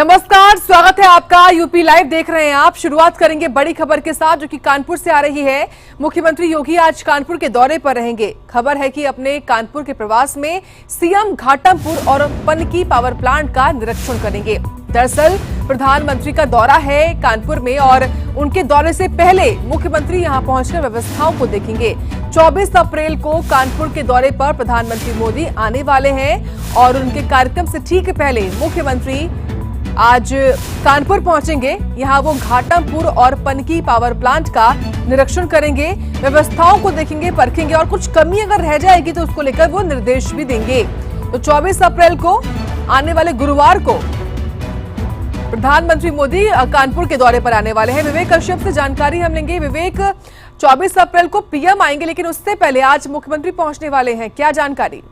नमस्कार, स्वागत है आपका। यूपी लाइव देख रहे हैं आप। शुरुआत करेंगे बड़ी खबर के साथ जो कि कानपुर से आ रही है। मुख्यमंत्री योगी आज कानपुर के दौरे पर रहेंगे। खबर है कि अपने कानपुर के प्रवास में सीएम घाटमपुर और पनकी पावर प्लांट का निरीक्षण करेंगे। दरअसल प्रधानमंत्री का दौरा है कानपुर में और उनके दौरे से पहले मुख्यमंत्री यहां पहुंचकर व्यवस्थाओं को देखेंगे। 24 अप्रैल को कानपुर के दौरे पर प्रधानमंत्री मोदी आने वाले हैं और उनके कार्यक्रम से ठीक पहले मुख्यमंत्री आज कानपुर पहुंचेंगे। यहां वो घाटमपुर और पनकी पावर प्लांट का निरीक्षण करेंगे, व्यवस्थाओं को देखेंगे, परखेंगे और कुछ कमी अगर रह जाएगी तो उसको लेकर वो निर्देश भी देंगे। तो 24 अप्रैल को आने वाले गुरुवार को प्रधानमंत्री मोदी कानपुर के दौरे पर आने वाले हैं। विवेक कश्यप से जानकारी हम लेंगे। विवेक, 24 अप्रैल को पीएम आएंगे लेकिन उससे पहले आज मुख्यमंत्री पहुंचने वाले हैं, क्या जानकारी?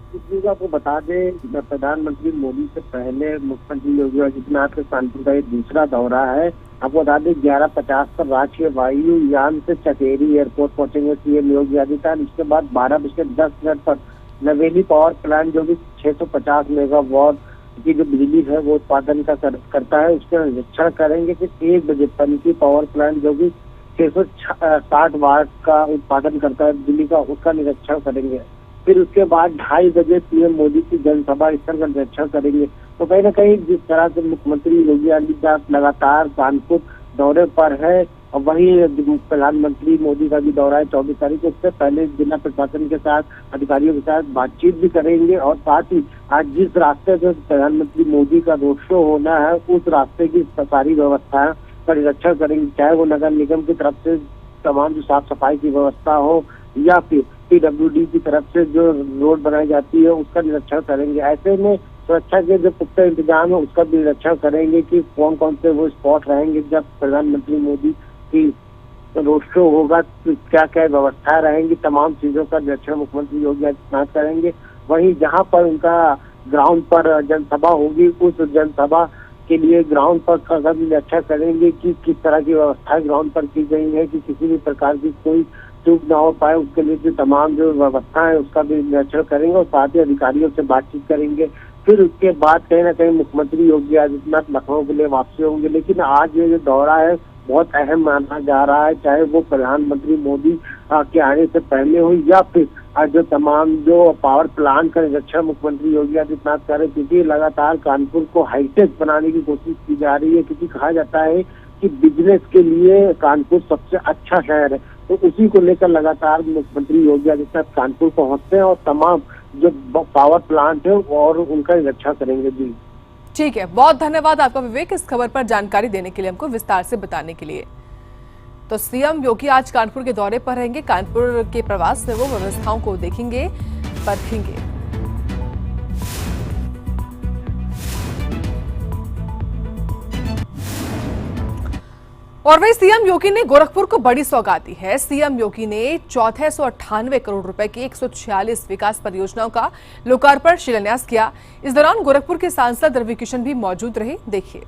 इसलिए आपको बता दें, प्रधानमंत्री मोदी से पहले मुख्यमंत्री योगी आदित्यनाथ का कानपुर का एक दूसरा दौरा है। आपको बता दें 11:50 पर राष्ट्रीय वायुयान से चकेरी एयरपोर्ट पहुंचेंगे सीएम योगी आदित्यनाथ। इसके बाद 12:10 पर नवेली पावर प्लांट जो कि 650 मेगावाट की जो बिजली है वो उत्पादन का करता है, उसका निरीक्षण करेंगे। फिर 1 बजे पनकी पावर प्लांट जो कि 660 वाट का उत्पादन करता है बिजली का, उसका निरीक्षण करेंगे। फिर उसके बाद 2:30 बजे पीएम मोदी की जनसभा स्थल का निरीक्षण करेंगे। तो कहीं ना कहीं जिस तरह से मुख्यमंत्री योगी आदित्यनाथ लगातार कानपुर दौरे पर है और वही प्रधानमंत्री मोदी का भी दौरा है 24 तारीख को, उससे पहले जिला प्रशासन के साथ अधिकारियों के साथ बातचीत भी करेंगे और साथ ही आज जिस रास्ते से प्रधानमंत्री मोदी का रोड शो होना है उस रास्ते की सारी व्यवस्था का निरीक्षण करेंगे, चाहे वो नगर निगम की तरफ से तमाम जो साफ सफाई की व्यवस्था हो या फिर PWD की तरफ से जो रोड बनाई जाती है उसका निरीक्षण करेंगे। ऐसे में सुरक्षा के जो पुख्ता इंतजाम है उसका भी निरीक्षण करेंगे कि कौन कौन से वो स्पॉट रहेंगे जब प्रधानमंत्री मोदी की रोड शो होगा, तो क्या क्या व्यवस्था रहेंगी, तमाम चीजों का निरीक्षण मुख्यमंत्री योगी आदित्यनाथ करेंगे। वहीं जहां पर उनका ग्राउंड पर जनसभा होगी उस जनसभा के लिए ग्राउंड पर निरीक्षण करेंगे कि किस तरह की व्यवस्था ग्राउंड पर की गई है कि किसी भी प्रकार की कोई चूक ना हो पाए, उसके लिए जो तमाम जो व्यवस्था है उसका भी निरीक्षण करेंगे और साथ ही अधिकारियों से बातचीत करेंगे। फिर उसके बाद कहीं ना कहीं मुख्यमंत्री योगी आदित्यनाथ लखनऊ के लिए वापसी होंगे। लेकिन आज ये जो दौरा है बहुत अहम माना जा रहा है, चाहे वो प्रधानमंत्री मोदी के आने से पहले हो या फिर जो तमाम जो पावर प्लांट का निरीक्षण मुख्यमंत्री योगी आदित्यनाथ कर रहे, क्योंकि लगातार कानपुर को हाईटेक बनाने की कोशिश की जा रही है। क्योंकि कहा जाता है कि बिजनेस के लिए कानपुर सबसे अच्छा शहर है, तो उसी को लेकर लगातार मुख्यमंत्री योगी आदित्यनाथ कानपुर पहुंचते हैं और तमाम जो पावर प्लांट है और उनका निरीक्षण करेंगे। जी ठीक है, बहुत धन्यवाद आपका विवेक, इस खबर पर जानकारी देने के लिए, हमको विस्तार से बताने के लिए। तो सीएम योगी आज कानपुर के दौरे पर रहेंगे। कानपुर के प्रवास में वो व्यवस्थाओं को देखेंगे, परखेंगे। और वही सीएम योगी ने गोरखपुर को बड़ी सौगात दी है। सीएम योगी ने 1498 करोड़ रुपए की 146 विकास परियोजनाओं का लोकार्पण शिलान्यास किया। इस दौरान गोरखपुर के सांसद रवि किशन भी मौजूद रहे। देखिए।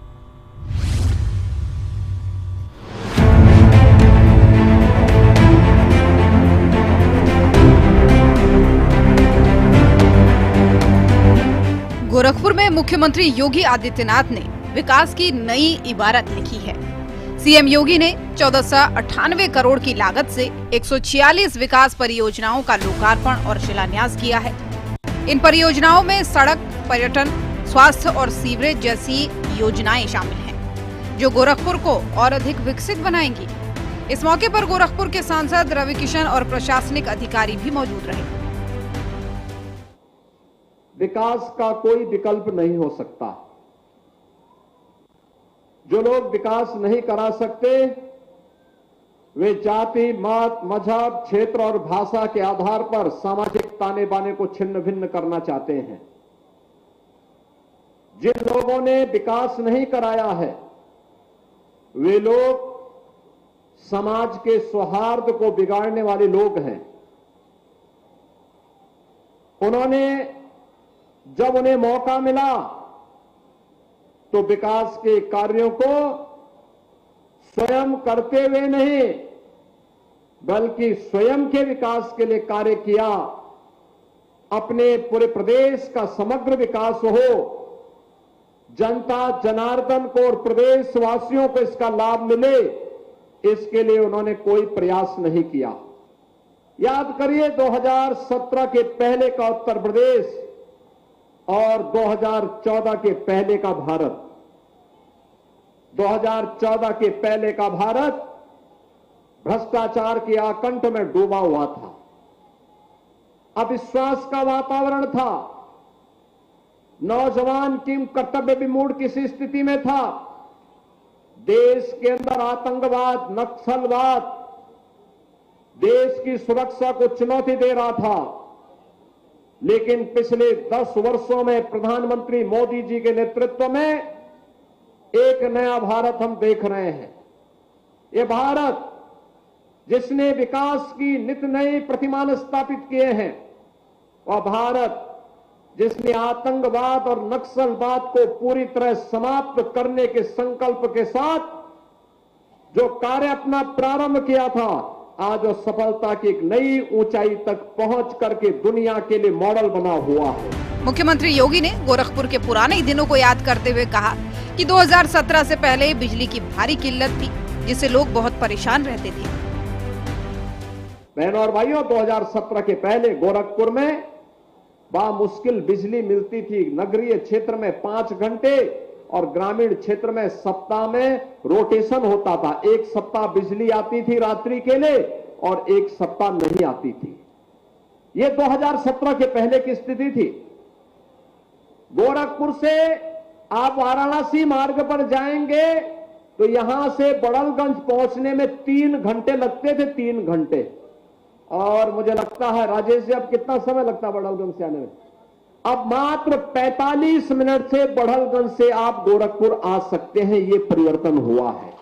गोरखपुर में मुख्यमंत्री योगी आदित्यनाथ ने विकास की नई इबारत लिखी है। सीएम योगी ने 1498 करोड़ की लागत से 146 विकास परियोजनाओं का लोकार्पण और शिलान्यास किया है। इन परियोजनाओं में सड़क, पर्यटन, स्वास्थ्य और सीवरेज जैसी योजनाएं शामिल हैं, जो गोरखपुर को और अधिक विकसित बनाएंगी। इस मौके पर गोरखपुर के सांसद रवि किशन और प्रशासनिक अधिकारी भी मौजूद रहे। विकास का कोई विकल्प नहीं हो सकता। जो लोग विकास नहीं करा सकते वे जाति, मत, मजहब, क्षेत्र और भाषा के आधार पर सामाजिक ताने बाने को छिन्न भिन्न करना चाहते हैं। जिन लोगों ने विकास नहीं कराया है वे लोग समाज के सौहार्द को बिगाड़ने वाले लोग हैं। उन्होंने जब उन्हें मौका मिला तो विकास के कार्यों को स्वयं करते हुए नहीं बल्कि स्वयं के विकास के लिए कार्य किया। अपने पूरे प्रदेश का समग्र विकास हो, जनता जनार्दन को और प्रदेशवासियों को इसका लाभ मिले, इसके लिए उन्होंने कोई प्रयास नहीं किया। याद करिए 2017 के पहले का उत्तर प्रदेश और 2014 के पहले का भारत। 2014 के पहले का भारत भ्रष्टाचार के आकंठ में डूबा हुआ था, अविश्वास का वातावरण था, नौजवान टीम कर्तव्य विमूढ़ किसी स्थिति में था, देश के अंदर आतंकवाद, नक्सलवाद देश की सुरक्षा को चुनौती दे रहा था। लेकिन पिछले 10 वर्षों में प्रधानमंत्री मोदी जी के नेतृत्व में एक नया भारत हम देख रहे हैं। ये भारत जिसने विकास की नित नई प्रतिमान स्थापित किए हैं, वह भारत जिसने आतंकवाद और नक्सलवाद को पूरी तरह समाप्त करने के संकल्प के साथ जो कार्य अपना प्रारंभ किया था, आज वो सफलता की एक नई ऊंचाई तक पहुंच करके दुनिया के लिए मॉडल बना हुआ है। मुख्यमंत्री योगी ने गोरखपुर के पुराने दिनों को याद करते हुए कहा कि 2017 से पहले बिजली की भारी किल्लत थी, जिससे लोग बहुत परेशान रहते थे। बहनों और भाइयों, 2017 के पहले गोरखपुर में बामुश्किल बिजली मिलती थी। नगरीय क्षेत्र में 5 घंटे और ग्रामीण क्षेत्र में सप्ताह में रोटेशन होता था। एक सप्ताह बिजली आती थी रात्रि के लिए और एक सप्ताह नहीं आती थी। यह 2017 के पहले की स्थिति थी। गोरखपुर से आप वाराणसी मार्ग पर जाएंगे तो यहां से बड़लगंज पहुंचने में 3 घंटे लगते थे, 3 घंटे। और मुझे लगता है राजेश जी, अब कितना समय लगता है बड़लगंज से आने में? अब मात्र 45 मिनट से बड़लगंज से आप गोरखपुर आ सकते हैं। ये परिवर्तन हुआ है।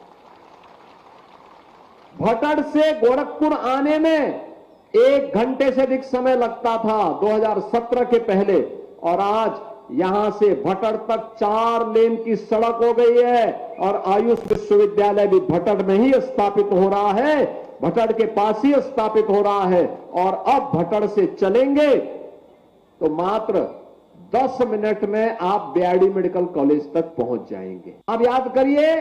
भटड़ से गोरखपुर आने में 1 घंटे से अधिक समय लगता था 2017 के पहले, और आज यहां से भटड़ तक 4 लेन की सड़क हो गई है और आयुष विश्वविद्यालय भी भटड़ में ही स्थापित हो रहा है, भटड़ के पास ही स्थापित हो रहा है। और अब भटड़ से चलेंगे तो मात्र 10 मिनट में आप बीआरडी मेडिकल कॉलेज तक पहुंच जाएंगे। अब याद करिए,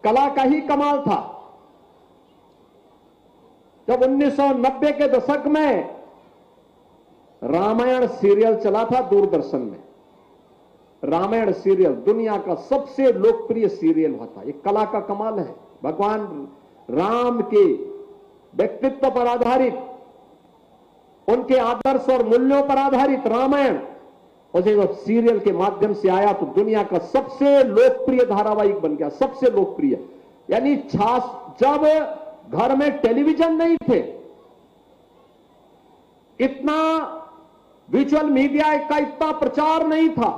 कला का ही कमाल था जब 1990 के दशक में रामायण सीरियल चला था दूरदर्शन में। रामायण सीरियल दुनिया का सबसे लोकप्रिय सीरियल हुआ था। एक कला का कमाल है। भगवान राम के व्यक्तित्व पर आधारित, उनके आदर्श और मूल्यों पर आधारित रामायण, उसे जब सीरियल के माध्यम से आया तो दुनिया का सबसे लोकप्रिय धारावाहिक बन गया, सबसे लोकप्रिय। यानी जब घर में टेलीविजन नहीं थे, इतना विजुअल मीडिया का इतना प्रचार नहीं था,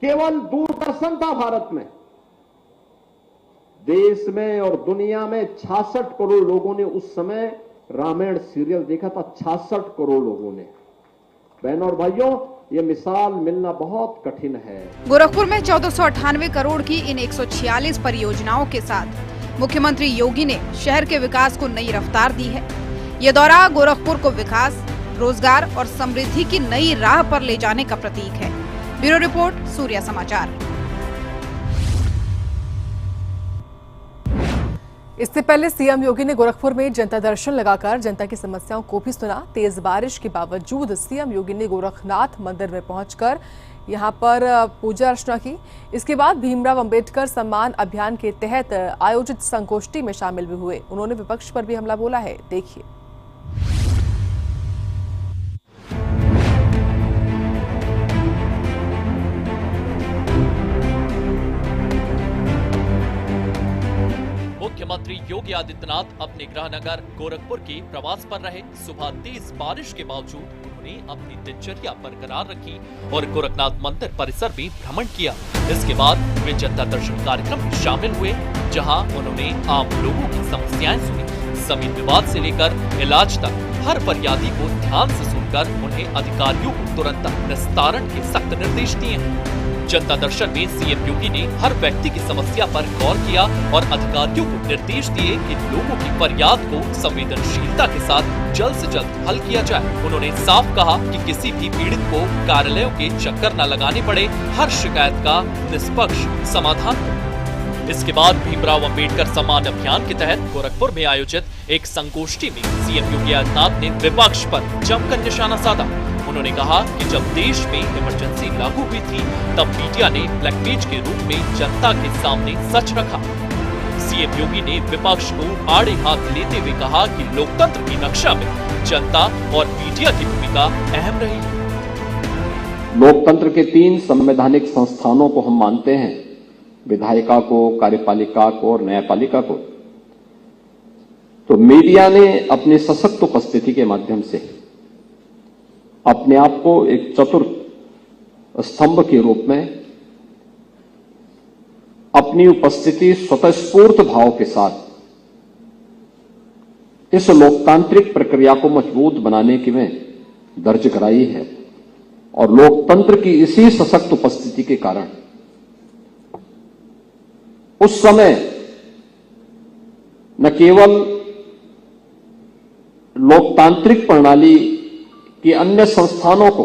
केवल दूरदर्शन था भारत में। देश में और दुनिया में 66 करोड़ लोगों ने उस समय रामायण सीरियल देखा था। 66 करोड़ लोगों ने। बहनों और भाइयों, ये मिसाल मिलना बहुत कठिन है। गोरखपुर में 1498 करोड़ की इन 146 परियोजनाओं के साथ मुख्यमंत्री योगी ने शहर के विकास को नई रफ्तार दी है। ये दौरा गोरखपुर को विकास, रोजगार और समृद्धि की नई राह पर ले जाने का प्रतीक है। ब्यूरो रिपोर्ट, सूर्या समाचार। इससे पहले सीएम योगी ने गोरखपुर में जनता दर्शन लगाकर जनता की समस्याओं को भी सुना। तेज बारिश के बावजूद सीएम योगी ने गोरखनाथ मंदिर में पहुंचकर यहां पर पूजा अर्चना की। इसके बाद भीमराव अंबेडकर सम्मान अभियान के तहत आयोजित संगोष्ठी में शामिल भी हुए। उन्होंने विपक्ष पर भी हमला बोला है, देखिए। मुख्यमंत्री योगी आदित्यनाथ अपने गृह नगर गोरखपुर के प्रवास पर रहे। सुबह तेज बारिश के बावजूद उन्होंने अपनी दिनचर्या बरकरार रखी और गोरखनाथ मंदिर परिसर में भ्रमण किया। इसके बाद वे जनता दर्शन कार्यक्रम में शामिल हुए, जहां उन्होंने आम लोगों की समस्याएं सुनी। जमीन विवाद से लेकर इलाज तक हर फरियादी को ध्यान से सुना। कर उन्हें अधिकारियों को तुरंत निस्तारण के सख्त निर्देश दिए हैं। जनता दर्शन में सीएम योगी ने हर व्यक्ति की समस्या पर गौर किया और अधिकारियों को निर्देश दिए कि लोगों की फरियाद को संवेदनशीलता के साथ जल्द से जल्द हल किया जाए। उन्होंने साफ कहा कि किसी भी पीड़ित को कार्यालयों के चक्कर न लगाने पड़े, हर शिकायत का निष्पक्ष समाधान हो। इसके बाद भीमराव अंबेडकर सम्मान अभियान के तहत गोरखपुर में आयोजित एक संगोष्ठी में सीएम योगी आदित्यनाथ ने विपक्ष पर जमकर निशाना साधा। उन्होंने कहा कि जब देश में इमरजेंसी लागू हुई थी तब मीडिया ने ब्लैकमेल के रूप में जनता के सामने सच रखा। सीएम योगी ने विपक्ष को आड़े हाथ लेते हुए कहा कि लोकतंत्र की रक्षा में जनता और मीडिया की भूमिका अहम रही है। लोकतंत्र के 3 संवैधानिक संस्थानों को हम मानते हैं, विधायिका को, कार्यपालिका को और न्यायपालिका को। तो मीडिया ने अपनी सशक्त उपस्थिति के माध्यम से अपने आप को एक चतुर्थ स्तंभ के रूप में अपनी उपस्थिति स्वतःस्फूर्त भाव के साथ इस लोकतांत्रिक प्रक्रिया को मजबूत बनाने की में दर्ज कराई है। और लोकतंत्र की इसी सशक्त उपस्थिति के कारण उस समय न केवल लोकतांत्रिक प्रणाली की अन्य संस्थानों को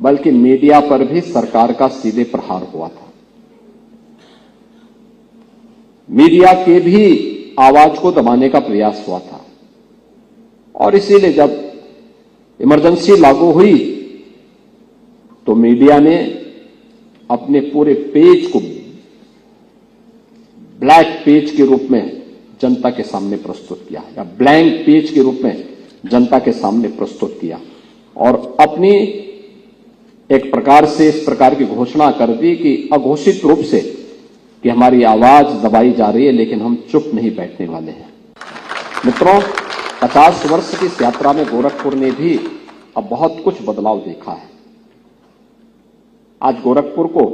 बल्कि मीडिया पर भी सरकार का सीधे प्रहार हुआ था। मीडिया के भी आवाज को दबाने का प्रयास हुआ था और इसीलिए जब इमरजेंसी लागू हुई तो मीडिया ने अपने पूरे पेज को ब्लैक पेज के रूप में जनता के सामने प्रस्तुत किया या ब्लैंक पेज के रूप में जनता के सामने प्रस्तुत किया और अपनी एक प्रकार से इस प्रकार की घोषणा कर दी कि अघोषित रूप से कि हमारी आवाज दबाई जा रही है लेकिन हम चुप नहीं बैठने वाले हैं। मित्रों, 50 वर्ष की इस यात्रा में गोरखपुर ने भी अब बहुत कुछ बदलाव देखा है। आज गोरखपुर को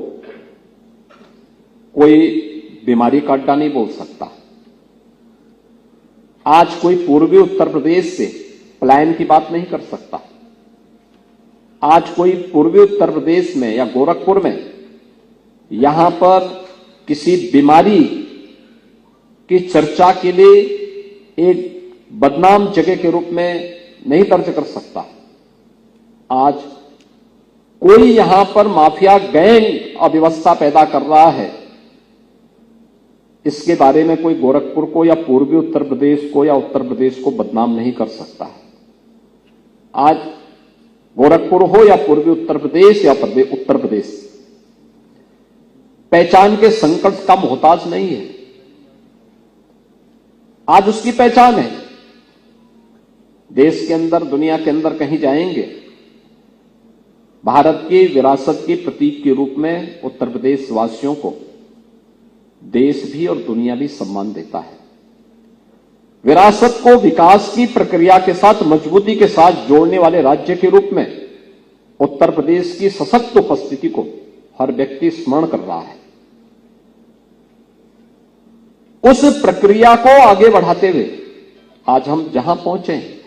कोई बीमारी का अड्डा नहीं बोल सकता। आज कोई पूर्वी उत्तर प्रदेश से पलायन की बात नहीं कर सकता। आज कोई पूर्वी उत्तर प्रदेश में या गोरखपुर में यहां पर किसी बीमारी की चर्चा के लिए एक बदनाम जगह के रूप में नहीं दर्ज कर सकता। आज कोई यहां पर माफिया गैंग अव्यवस्था पैदा कर रहा है, इसके बारे में कोई गोरखपुर को या पूर्वी उत्तर प्रदेश को या उत्तर प्रदेश को बदनाम नहीं कर सकता है। आज गोरखपुर हो या पूर्वी उत्तर प्रदेश या उत्तर प्रदेश, पहचान के संकट का मोहताज नहीं है। आज उसकी पहचान है। देश के अंदर, दुनिया के अंदर कहीं जाएंगे, भारत की विरासत के प्रतीक के रूप में उत्तर प्रदेश वासियों को देश भी और दुनिया भी सम्मान देता है। विरासत को विकास की प्रक्रिया के साथ मजबूती के साथ जोड़ने वाले राज्य के रूप में उत्तर प्रदेश की सशक्त उपस्थिति को हर व्यक्ति स्मरण कर रहा है। उस प्रक्रिया को आगे बढ़ाते हुए आज हम जहां पहुंचे हैं,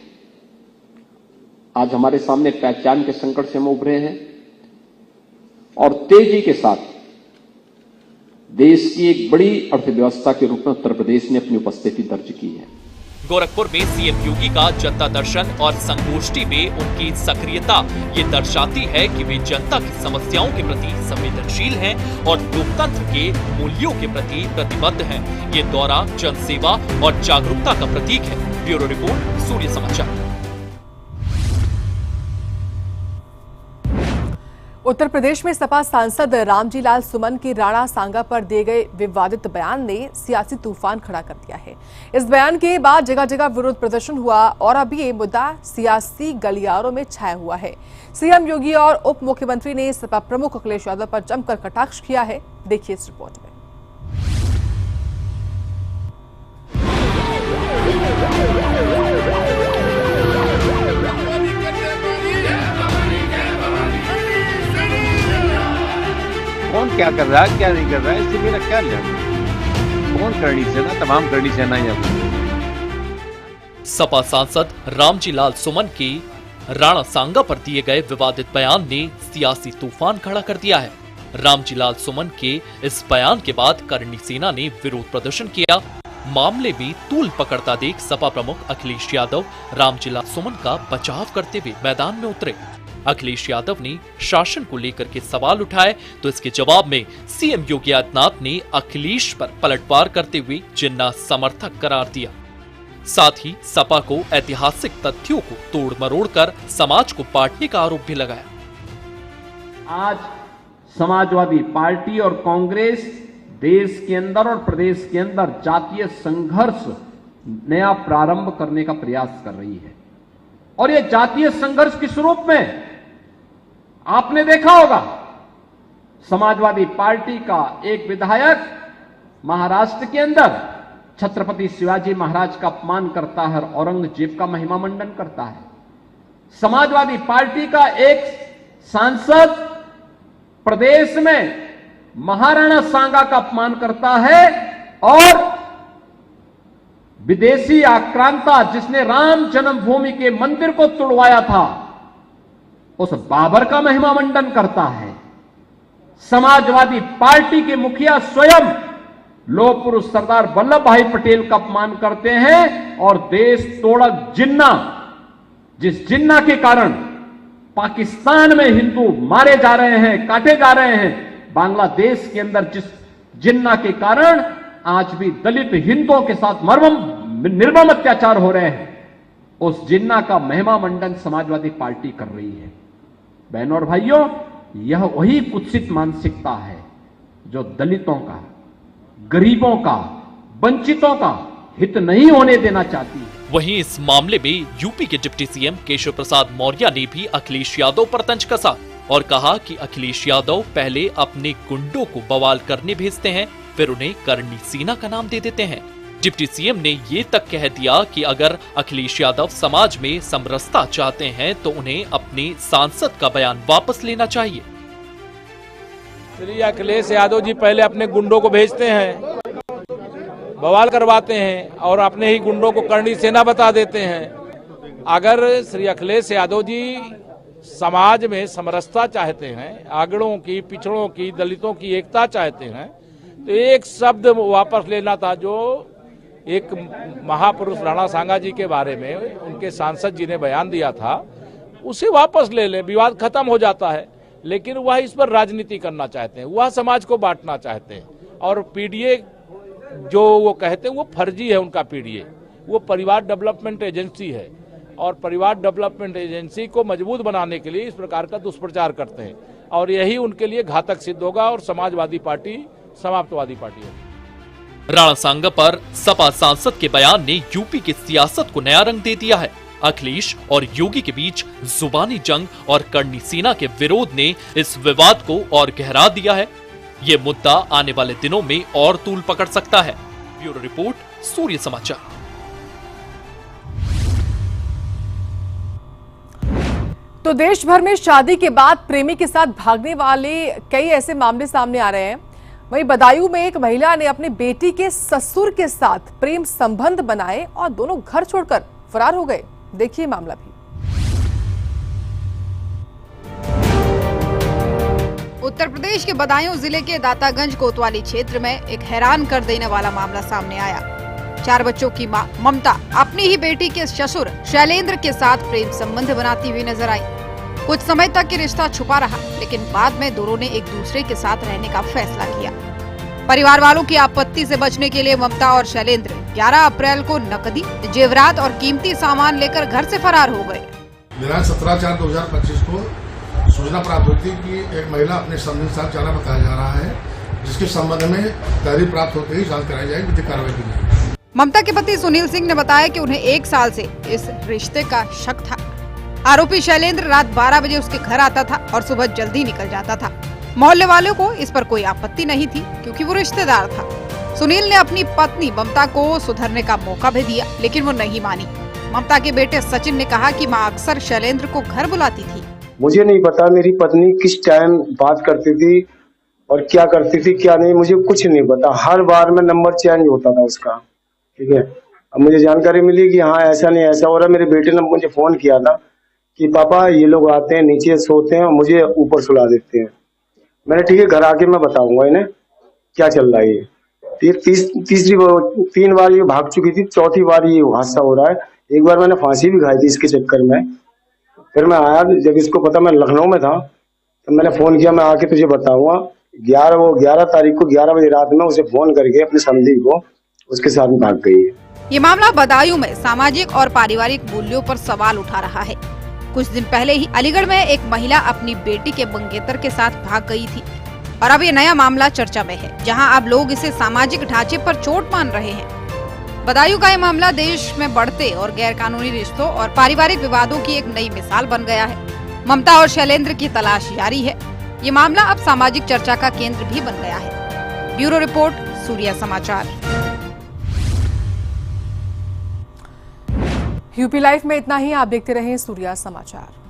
आज हमारे सामने पहचान के संकट से हम उभरे हैं और तेजी के साथ देश की एक बड़ी अर्थव्यवस्था के रूप में उत्तर प्रदेश ने अपनी उपस्थिति दर्ज की है। गोरखपुर में सीएम योगी का जनता दर्शन और संगोष्ठी में उनकी सक्रियता ये दर्शाती है कि वे जनता की समस्याओं के प्रति संवेदनशील हैं और लोकतंत्र के मूल्यों के प्रति प्रतिबद्ध हैं। ये दौरा जनसेवा और जागरूकता का प्रतीक है। ब्यूरो रिपोर्ट, सूर्य समाचार। उत्तर प्रदेश में सपा सांसद रामजी लाल सुमन के राणा सांगा पर दिए गए विवादित बयान ने सियासी तूफान खड़ा कर दिया है। इस बयान के बाद जगह जगह विरोध प्रदर्शन हुआ और अब ये मुद्दा सियासी गलियारों में छाया हुआ है। सीएम योगी और उप मुख्यमंत्री ने सपा प्रमुख अखिलेश यादव पर जमकर कटाक्ष किया है। देखिए इस रिपोर्ट में। कौन क्या कर रहा है, क्या नहीं कर रहा है, इससे मेरा क्या लेना। कौन करनी सेना, तमाम करनी सेना। यहाँ सपा सांसद रामजी लाल सुमन की राणा सांगा पर दिए गए विवादित बयान ने सियासी तूफान खड़ा कर दिया है। रामजी लाल सुमन के इस बयान के बाद करणी सेना ने विरोध प्रदर्शन किया। मामले में तूल पकड़ता देख सपा प्रमुख अखिलेश यादव रामजी लाल सुमन का बचाव करते हुए मैदान में उतरे। अखिलेश यादव ने शासन को लेकर के सवाल उठाए तो इसके जवाब में सीएम योगी आदित्यनाथ ने अखिलेश पर पलटवार करते हुए जिन्ना समर्थक करार दिया। साथ ही सपा को ऐतिहासिक तथ्यों को तोड़ मरोड़ कर समाज को बांटने का आरोप भी लगाया। आज समाजवादी पार्टी और कांग्रेस देश के अंदर और प्रदेश के अंदर जातीय संघर्ष नया प्रारंभ करने का प्रयास कर रही है। और यह जातीय संघर्ष किस रूप में? आपने देखा होगा, समाजवादी पार्टी का एक विधायक महाराष्ट्र के अंदर छत्रपति शिवाजी महाराज का अपमान करता है और औरंगजेब का महिमा मंडन करता है। समाजवादी पार्टी का एक सांसद प्रदेश में महाराणा सांगा का अपमान करता है और विदेशी आक्रांता जिसने राम जन्मभूमि के मंदिर को तोड़वाया था उस बाबर का महिमा मंडन करता है। समाजवादी पार्टी के मुखिया स्वयं लोह पुरुष सरदार वल्लभ भाई पटेल का अपमान करते हैं और देश तोड़क जिन्ना, जिस जिन्ना के कारण पाकिस्तान में हिंदू मारे जा रहे हैं, काटे जा रहे हैं, बांग्लादेश के अंदर जिस जिन्ना के कारण आज भी दलित हिंदुओं के साथ निर्मम अत्याचार हो रहे हैं, उस जिन्ना का महिमा मंडन समाजवादी पार्टी कर रही है। बहनों और भाइयों, यह वही कुत्सित मानसिकता है जो दलितों का, गरीबों का, वंचितों का हित नहीं होने देना चाहती है। वहीं इस मामले में यूपी के डिप्टी सीएम केशव प्रसाद मौर्य ने भी अखिलेश यादव पर तंज कसा और कहा कि अखिलेश यादव पहले अपने गुंडों को बवाल करने भेजते हैं, फिर उन्हें करणी सेना का नाम दे देते हैं। डिप्टी सीएम ने ये तक कह दिया कि अगर अखिलेश यादव समाज में समरसता चाहते हैं तो उन्हें अपने सांसद का बयान वापस लेना चाहिए। श्री अखिलेश यादव जी पहले अपने गुंडों को भेजते हैं, बवाल करवाते हैं और अपने ही गुंडों को करणी सेना बता देते हैं। अगर श्री अखिलेश यादव जी समाज में समरसता चाहते हैं, आगड़ों की, पिछड़ों की, दलितों की एकता चाहते हैं, तो एक शब्द वापस लेना था जो एक महापुरुष राणा सांगा जी के बारे में उनके सांसद जी ने बयान दिया था, उसे वापस ले ले, विवाद खत्म हो जाता है। लेकिन वह इस पर राजनीति करना चाहते हैं, वह समाज को बांटना चाहते हैं। और पीडीए जो वो कहते हैं वो फर्जी है, उनका पीडीए वो परिवार डेवलपमेंट एजेंसी है और परिवार डेवलपमेंट एजेंसी को मजबूत बनाने के लिए इस प्रकार का दुष्प्रचार करते हैं और यही उनके लिए घातक सिद्ध होगा और समाजवादी पार्टी समाप्तवादी पार्टी है। राणा सांगा पर सपा सांसद के बयान ने यूपी की सियासत को नया रंग दे दिया है। अखिलेश और योगी के बीच जुबानी जंग और करणी सेना के विरोध ने इस विवाद को और गहरा दिया है। ये मुद्दा आने वाले दिनों में और तूल पकड़ सकता है। ब्यूरो रिपोर्ट, सूर्य समाचार। तो देश भर में शादी के बाद प्रेमी के साथ भागने वाले कई ऐसे मामले सामने आ रहे हैं। वहीं बदायूं में एक महिला ने अपनी बेटी के ससुर के साथ प्रेम संबंध बनाए और दोनों घर छोड़कर फरार हो गए। देखिए मामला भी। उत्तर प्रदेश के बदायूं जिले के दातागंज कोतवाली क्षेत्र में एक हैरान कर देने वाला मामला सामने आया। 4 बच्चों की मां ममता अपनी ही बेटी के ससुर शैलेंद्र के साथ प्रेम संबंध बनाती हुई नजर आई। कुछ समय तक ये रिश्ता छुपा रहा, लेकिन बाद में दोनों ने एक दूसरे के साथ रहने का फैसला किया। परिवार वालों की आपत्ति से बचने के लिए ममता और शैलेंद्र 11 अप्रैल को नकदी, जेवरात और कीमती सामान लेकर घर से फरार हो गए। दिनांक 17/4/2025 को सूचना प्राप्त हुई थी कि एक महिला अपने संबंधी के साथ जाना बताया जा रहा है, जिसके संबंध में तहरीर प्राप्त होते ही जांच कराई जाएगी, विधिक कार्रवाई की जाएगी। ममता के पति सुनील सिंह ने बताया कि उन्हें 1 साल से इस रिश्ते का शक था। आरोपी शैलेंद्र रात 12 बजे उसके घर आता था और सुबह जल्दी निकल जाता था। मोहल्ले वालों को इस पर कोई आपत्ति नहीं थी क्योंकि वो रिश्तेदार था। सुनील ने अपनी पत्नी ममता को सुधरने का मौका भी दिया, लेकिन वो नहीं मानी। ममता के बेटे सचिन ने कहा कि मां अक्सर शैलेंद्र को घर बुलाती थी। मुझे नहीं पता मेरी पत्नी किस टाइम बात करती थी और क्या करती थी क्या नहीं, मुझे कुछ नहीं पता। हर बार में नंबर चेंज होता था उसका, ठीक है। अब मुझे जानकारी मिली कि हाँ ऐसा नहीं ऐसा हो रहा। मेरे बेटे ने मुझे फोन किया था कि पापा ये लोग आते हैं नीचे सोते हैं और मुझे ऊपर सुला देते हैं। मैंने ठीक है घर आके मैं बताऊंगा इन्हें क्या चल रहा है ये। तीसरी 3 बार ये भाग चुकी थी, चौथी बार ये हादसा हो रहा है। एक बार मैंने फांसी भी खाई थी इसके चक्कर में। फिर मैं आया, जब इसको पता मैं लखनऊ में था तो मैंने फोन किया मैं आके तुझे बताऊंगा। 11 तारीख को 11 बजे रात में उसे फोन करके अपने समधी को उसके साथ में भाग गई है। ये मामला बदायूं में सामाजिक और पारिवारिक मूल्यों पर सवाल उठा रहा है। कुछ दिन पहले ही अलीगढ़ में एक महिला अपनी बेटी के मंगेतर के साथ भाग गई थी और अब ये नया मामला चर्चा में है, जहां अब लोग इसे सामाजिक ढांचे पर चोट मान रहे हैं। बदायूं का ये मामला देश में बढ़ते और गैर कानूनी रिश्तों और पारिवारिक विवादों की एक नई मिसाल बन गया है। ममता और शैलेंद्र की तलाश जारी है। ये मामला अब सामाजिक चर्चा का केंद्र भी बन गया है। ब्यूरो रिपोर्ट, सूर्या समाचार। यूपी लाइव में इतना ही। आप देखते रहें सूर्या समाचार।